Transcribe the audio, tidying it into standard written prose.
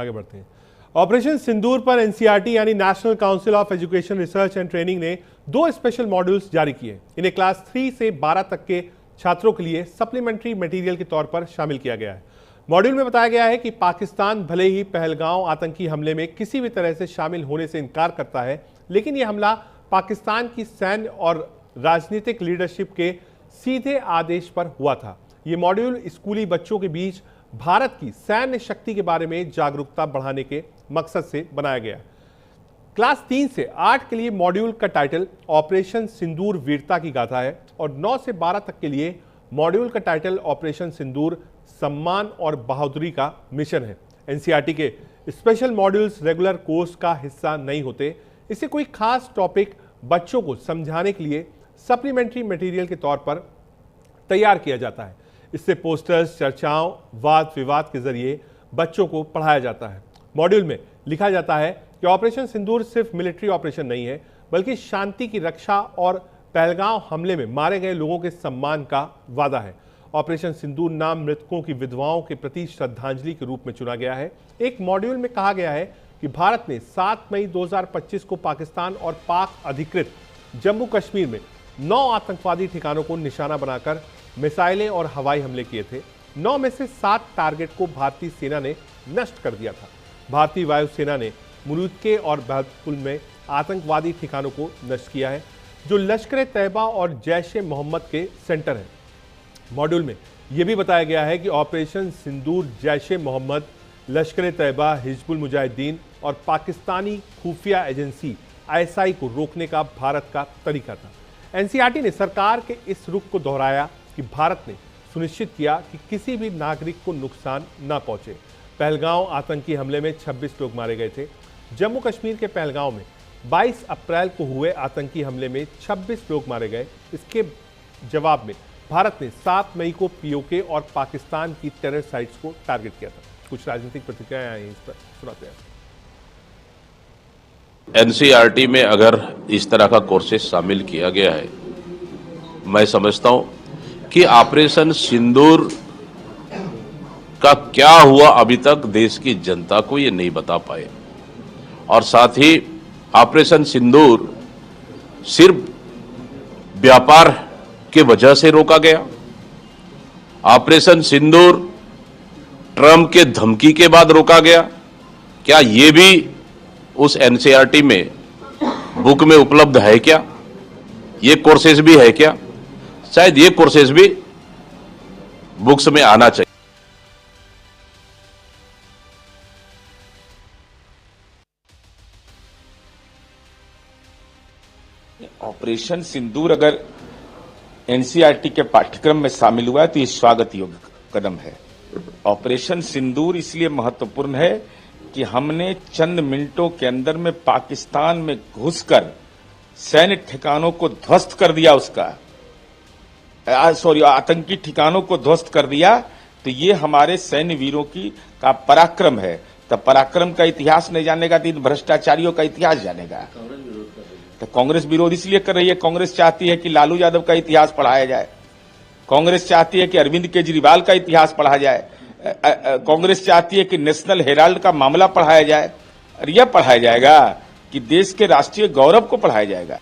आगे बढ़ते हैं। ऑपरेशन सिंदूर पर एनसीईआरटी यानी national council of education research and training ने 2 स्पेशल मॉड्यूल्स जारी किए। इन्हें क्लास 3 से 12 तक के छात्रों के लिए सप्लीमेंट्री मटेरियल के तौर पर शामिल किया गया है। मॉड्यूल में बताया गया है कि पाकिस्तान भले ही पहलगांव आतंकी हमले में किसी भी तरह से शामिल होने से इनकार करता है, लेकिन यह हमला पाकिस्तान की सैन्य और राजनीतिक लीडरशिप के सीधे आदेश पर हुआ था। यह मॉड्यूल स्कूली बच्चों के बीच भारत की सैन्य शक्ति के बारे में जागरूकता बढ़ाने के मकसद से बनाया गया। क्लास 3 से 8 के लिए मॉड्यूल का टाइटल ऑपरेशन सिंदूर वीरता की गाथा है और 9 से 12 तक के लिए मॉड्यूल का टाइटल ऑपरेशन सिंदूर सम्मान और बहादुरी का मिशन है। एनसीईआरटी के स्पेशल मॉड्यूल्स रेगुलर कोर्स का हिस्सा नहीं होते। इसे कोई खास टॉपिक बच्चों को समझाने के लिए सप्लीमेंट्री मटेरियल के तौर पर तैयार किया जाता है। इससे पोस्टर्स, चर्चाओं, वाद विवाद के जरिए बच्चों को पढ़ाया जाता है। मॉड्यूल में लिखा जाता है कि ऑपरेशन सिंदूर सिर्फ मिलिट्री ऑपरेशन नहीं है, बल्कि शांति की रक्षा और पहलगांव हमले में मारे गए लोगों के सम्मान का वादा है। ऑपरेशन सिंदूर नाम मृतकों की विधवाओं के प्रति श्रद्धांजलि के रूप में चुना गया है। एक मॉड्यूल में कहा गया है कि भारत ने 7 मई 2025 को पाकिस्तान और पाक अधिकृत जम्मू कश्मीर में 9 आतंकवादी ठिकानों को निशाना बनाकर मिसाइलें और हवाई हमले किए थे। 9 में से 7 टारगेट को भारतीय सेना ने नष्ट कर दिया था। भारतीय वायुसेना ने मुलुके और बहतपुल में आतंकवादी ठिकानों को नष्ट किया है, जो लश्कर तैयबा और जैश ए मोहम्मद के सेंटर है। मॉड्यूल में यह भी बताया गया है कि ऑपरेशन सिंदूर जैश ए मोहम्मद, लश्कर तैयबा, हिजबुल मुजाहिदीन और पाकिस्तानी खुफिया एजेंसी आईएसआई को रोकने का भारत का तरीका था। एनसीईआरटी ने सरकार के इस रुख को दोहराया कि भारत ने सुनिश्चित किया कि किसी भी नागरिक को नुकसान न पहुंचे। पहलगांव आतंकी हमले में 26 लोग मारे गए थे। जम्मू कश्मीर के पहलगांव में 22 अप्रैल को हुए आतंकी हमले में 26 लोग मारे गए। इसके जवाब में भारत ने 7 मई को पीओके और पाकिस्तान की टेरर साइट्स को टारगेट किया था। कुछ राजनीतिक प्रतिक्रियाएं आई इस पर, सुनाते हैं। एनसीईआरटी में अगर इस तरह का कोर्सेज शामिल किया गया है, मैं समझता हूं कि ऑपरेशन सिंदूर का क्या हुआ अभी तक देश की जनता को ये नहीं बता पाए, और साथ ही ऑपरेशन सिंदूर सिर्फ व्यापार के वजह से रोका गया। ऑपरेशन सिंदूर ट्रंप के धमकी के बाद रोका गया। क्या ये भी उस एनसीईआरटी में बुक में उपलब्ध है? क्या ये कोर्सेज भी है? क्या शायद ये कोर्सेज भी बुक्स में आना चाहिए। ऑपरेशन सिंदूर अगर एनसीईआरटी के पाठ्यक्रम में शामिल हुआ है तो ये स्वागत योग्य कदम है। ऑपरेशन सिंदूर इसलिए महत्वपूर्ण है कि हमने चंद मिनटों के अंदर में पाकिस्तान में घुसकर सैन्य ठिकानों को ध्वस्त कर दिया, आतंकी ठिकानों को ध्वस्त कर दिया। तो ये हमारे सैन्य वीरों का पराक्रम है। तो पराक्रम का इतिहास नहीं जानेगा तो इन भ्रष्टाचारियों का इतिहास जानेगा। तो कांग्रेस विरोध इसलिए कर रही है। कांग्रेस चाहती है कि लालू यादव का इतिहास पढ़ाया जाए। कांग्रेस चाहती है कि अरविंद केजरीवाल का इतिहास पढ़ा जाए। कांग्रेस चाहती है कि नेशनल हेराल्ड का मामला पढ़ाया जाए। और यह पढ़ाया जाएगा कि देश के राष्ट्रीय गौरव को पढ़ाया जाएगा।